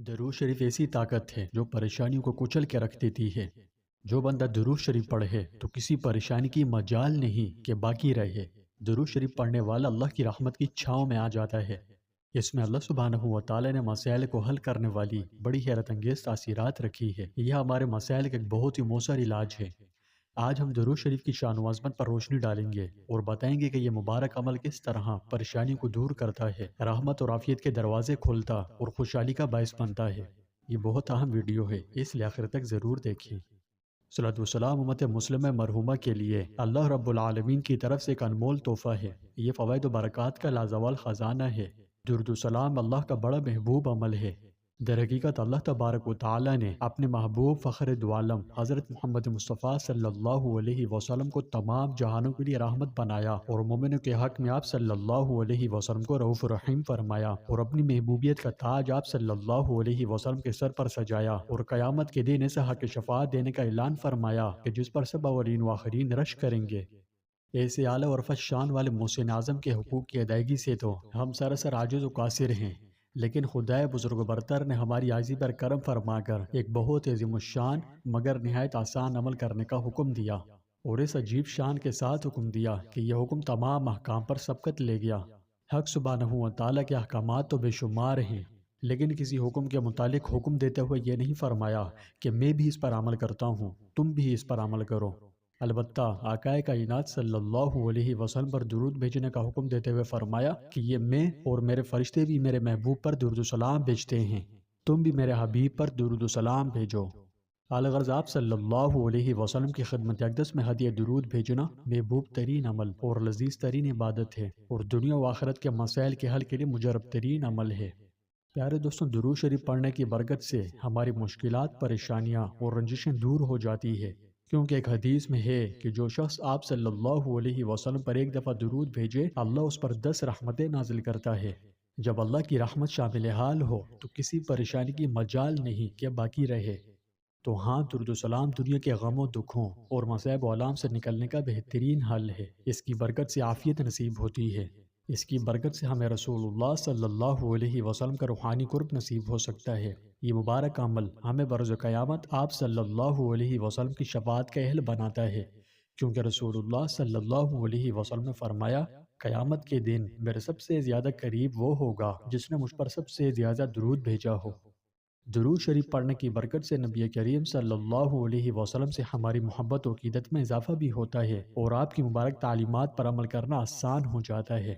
درود شریف ایسی طاقت ہے جو پریشانیوں کو کچل کے رکھ دیتی ہے۔ جو بندہ درود شریف پڑھے تو کسی پریشانی کی مجال نہیں کہ باقی رہے۔ درود شریف پڑھنے والا اللہ کی رحمت کی چھاؤں میں آ جاتا ہے۔ اس میں اللہ سبحانہ و تعالی نے مسائل کو حل کرنے والی بڑی حیرت انگیز تاثیرات رکھی ہے۔ یہ ہمارے مسائل کا ایک بہت ہی مؤثر علاج ہے۔ آج ہم درود شریف کی شان و عظمت پر روشنی ڈالیں گے اور بتائیں گے کہ یہ مبارک عمل کس طرح پریشانیوں کو دور کرتا ہے، رحمت اور عافیت کے دروازے کھولتا اور خوشحالی کا باعث بنتا ہے۔ یہ بہت اہم ویڈیو ہے، اس لیے آخر تک ضرور دیکھیں۔ صلاۃ و سلام امت مسلمہ مرحومہ کے لیے اللہ رب العالمین کی طرف سے ایک انمول تحفہ ہے۔ یہ فوائد و برکات کا لازوال خزانہ ہے۔ درود و سلام اللہ کا بڑا محبوب عمل ہے۔ در حقیقت اللہ تبارک و تعالی نے اپنے محبوب فخر دو عالم حضرت محمد مصطفیٰ صلی اللہ علیہ وسلم کو تمام جہانوں کے لیے رحمت بنایا اور مومنوں کے حق میں آپ صلی اللہ علیہ وسلم کو رؤوف رحیم فرمایا اور اپنی محبوبیت کا تاج آپ صلی اللہ علیہ وسلم کے سر پر سجایا اور قیامت کے دن اسے حق شفاعت دینے کا اعلان فرمایا کہ جس پر سب اولین و آخرین رش کریں گے۔ ایسے اعلیٰ اور رفعت شان والے محسن اعظم کے حقوق کی ادائیگی سے تو ہم سراسر عاجز و قاصر ہیں، لیکن خدائے بزرگ برتر نے ہماری عاجزی پر کرم فرما کر ایک بہت عظیم الشان مگر نہایت آسان عمل کرنے کا حکم دیا، اور اس عجیب شان کے ساتھ حکم دیا کہ یہ حکم تمام احکام پر سبقت لے گیا۔ حق سبحانہ و تعالیٰ کے احکامات تو بے شمار ہیں، لیکن کسی حکم کے متعلق حکم دیتے ہوئے یہ نہیں فرمایا کہ میں بھی اس پر عمل کرتا ہوں، تم بھی اس پر عمل کرو۔ البتہ آقا کائنات صلی اللہ علیہ وسلم پر درود بھیجنے کا حکم دیتے ہوئے فرمایا کہ یہ میں اور میرے فرشتے بھی میرے محبوب پر درود و سلام بھیجتے ہیں، تم بھی میرے حبیب پر درود و سلام بھیجو۔ الغرض آپ صلی اللہ علیہ وسلم کی خدمت اقدس میں ہدیہ درود بھیجنا محبوب ترین عمل اور لذیذ ترین عبادت ہے، اور دنیا و آخرت کے مسائل کے حل کے لیے مجرب ترین عمل ہے۔ پیارے دوستوں، درود شریف پڑھنے کی برکت سے ہماری مشکلات، پریشانیاں اور رنجشیں دور ہو جاتی ہے، کیونکہ ایک حدیث میں ہے کہ جو شخص آپ صلی اللہ علیہ وسلم پر ایک دفعہ درود بھیجے اللہ اس پر 10 رحمتیں نازل کرتا ہے۔ جب اللہ کی رحمت شامل حال ہو تو کسی پریشانی کی مجال نہیں کہ باقی رہے۔ تو ہاں، درود و سلام دنیا کے غم و دکھوں اور مصائب و آلام سے نکلنے کا بہترین حل ہے۔ اس کی برکت سے عافیت نصیب ہوتی ہے۔ اس کی برکت سے ہمیں رسول اللہ صلی اللہ علیہ وسلم کا روحانی قرب نصیب ہو سکتا ہے۔ یہ مبارک عمل ہمیں بروز قیامت آپ صلی اللہ علیہ وسلم کی شفاعت کا اہل بناتا ہے، کیونکہ رسول اللہ صلی اللہ علیہ وسلم نے فرمایا، قیامت کے دن میرے سب سے زیادہ قریب وہ ہوگا جس نے مجھ پر سب سے زیادہ درود بھیجا ہو۔ درود شریف پڑھنے کی برکت سے نبی کریم صلی اللہ علیہ وسلم سے ہماری محبت و عقیدت میں اضافہ بھی ہوتا ہے اور آپ کی مبارک تعلیمات پر عمل کرنا آسان ہو جاتا ہے۔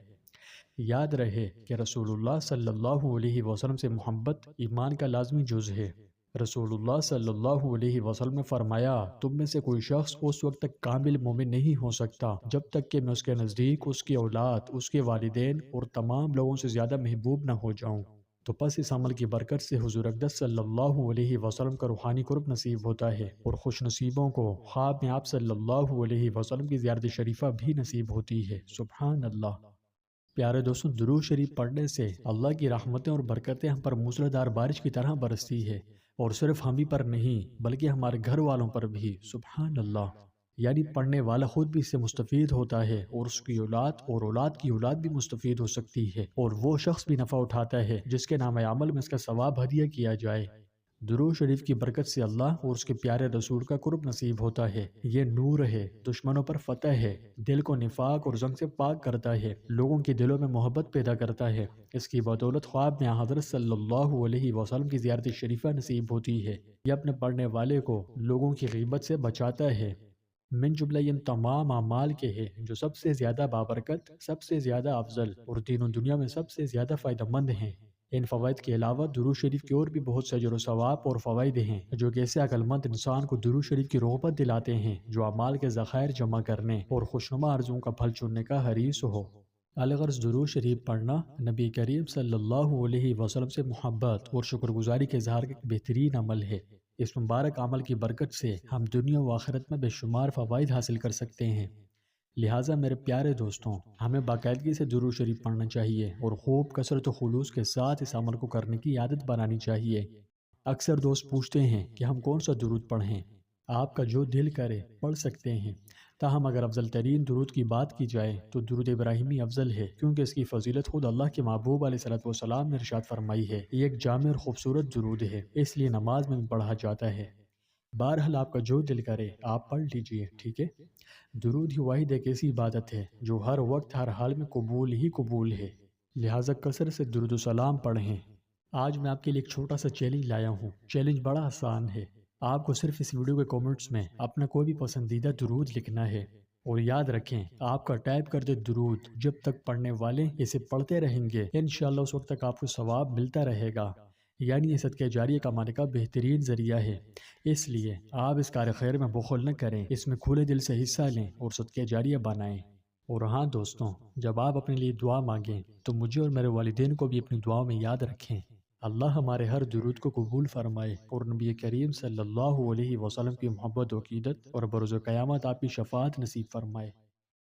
یاد رہے کہ رسول اللہ صلی اللہ علیہ وسلم سے محبت ایمان کا لازمی جز ہے۔ رسول اللہ صلی اللہ علیہ وسلم نے فرمایا، تم میں سے کوئی شخص اس وقت تک کامل مومن نہیں ہو سکتا جب تک کہ میں اس کے نزدیک اس کی اولاد، اس کے والدین اور تمام لوگوں سے زیادہ محبوب نہ ہو جاؤں۔ تو پس اس عمل کی برکت سے حضور اقدس صلی اللہ علیہ وسلم کا روحانی قرب نصیب ہوتا ہے، اور خوش نصیبوں کو خواب میں آپ صلی اللہ علیہ وسلم کی زیارت شریفہ بھی نصیب ہوتی ہے۔ سبحان اللہ۔ پیارے دوستوں، درود شریف پڑھنے سے اللہ کی رحمتیں اور برکتیں ہم پر موسلادھار بارش کی طرح برستی ہے، اور صرف ہم ہی پر نہیں بلکہ ہمارے گھر والوں پر بھی۔ سبحان اللہ۔ یعنی پڑھنے والا خود بھی اس سے مستفید ہوتا ہے، اور اس کی اولاد اور اولاد کی اولاد بھی مستفید ہو سکتی ہے، اور وہ شخص بھی نفع اٹھاتا ہے جس کے نام عمل میں اس کا ثواب ہدیہ کیا جائے۔ درود شریف کی برکت سے اللہ اور اس کے پیارے رسول کا قرب نصیب ہوتا ہے۔ یہ نور ہے، دشمنوں پر فتح ہے، دل کو نفاق اور زنگ سے پاک کرتا ہے، لوگوں کے دلوں میں محبت پیدا کرتا ہے۔ اس کی بدولت خواب میں حضرت صلی اللہ علیہ وسلم کی زیارت شریفہ نصیب ہوتی ہے۔ یہ اپنے پڑھنے والے کو لوگوں کی غیبت سے بچاتا ہے۔ من جملہ ان تمام اعمال کے ہے جو سب سے زیادہ بابرکت، سب سے زیادہ افضل اور دین و دنیا میں سب سے زیادہ فائدہ مند ہیں۔ ان فوائد کے علاوہ درود شریف کی اور بھی بہت سے اجر و ثواب اور فوائد ہیں جو کہ ایسے عقل مند انسان کو درود شریف کی رغبت دلاتے ہیں جو اعمال کے ذخائر جمع کرنے اور خوشنما آرزوؤں کا پھل چننے کا حریص ہو۔ الغرض درود شریف پڑھنا نبی کریم صلی اللہ علیہ وسلم سے محبت اور شکر گزاری کے اظہار کا ایک بہترین عمل ہے۔ اس مبارک عمل کی برکت سے ہم دنیا و آخرت میں بے شمار فوائد حاصل کر سکتے ہیں۔ لہٰذا میرے پیارے دوستوں، ہمیں باقاعدگی سے درود شریف پڑھنا چاہیے اور خوب کثرت و خلوص کے ساتھ اس عمل کو کرنے کی عادت بنانی چاہیے۔ اکثر دوست پوچھتے ہیں کہ ہم کون سا درود پڑھیں۔ آپ کا جو دل کرے پڑھ سکتے ہیں۔ تاہم اگر افضل ترین درود کی بات کی جائے تو درود ابراہیمی افضل ہے، کیونکہ اس کی فضیلت خود اللہ کے محبوب علیہ الصلوۃ والسلام نے ارشاد فرمائی ہے۔ یہ ایک جامع اور خوبصورت درود ہے، اس لیے نماز میں بھی پڑھا جاتا ہے۔ بہرحال آپ کا جو دل کرے آپ پڑھ لیجئے، ٹھیک ہے۔ درود ہی واحد ایک ایسی عبادت ہے جو ہر وقت ہر حال میں قبول ہی قبول ہے، لہٰذا کثرت سے درود و سلام پڑھیں۔ آج میں آپ کے لیے ایک چھوٹا سا چیلنج لایا ہوں۔ چیلنج بڑا آسان ہے، آپ کو صرف اس ویڈیو کے کومنٹس میں اپنا کوئی بھی پسندیدہ درود لکھنا ہے، اور یاد رکھیں آپ کا ٹائپ کردہ درود جب تک پڑھنے والے اسے پڑھتے رہیں گے انشاءاللہ اس وقت تک آپ کو ثواب ملتا رہے گا، یعنی یہ صدقہ جاریہ کمانے کا بہترین ذریعہ ہے۔ اس لیے آپ اس کار خیر میں بخل نہ کریں، اس میں کھلے دل سے حصہ لیں اور صدقہ جاریہ بنائیں۔ اور ہاں دوستوں، جب آپ اپنے لیے دعا مانگیں تو مجھے اور میرے والدین کو بھی اپنی دعاؤں میں یاد رکھیں۔ اللہ ہمارے ہر درود کو قبول فرمائے اور نبی کریم صلی اللہ علیہ وسلم کی محبت و عقیدت اور بروز قیامت آپ کی شفاعت نصیب فرمائے۔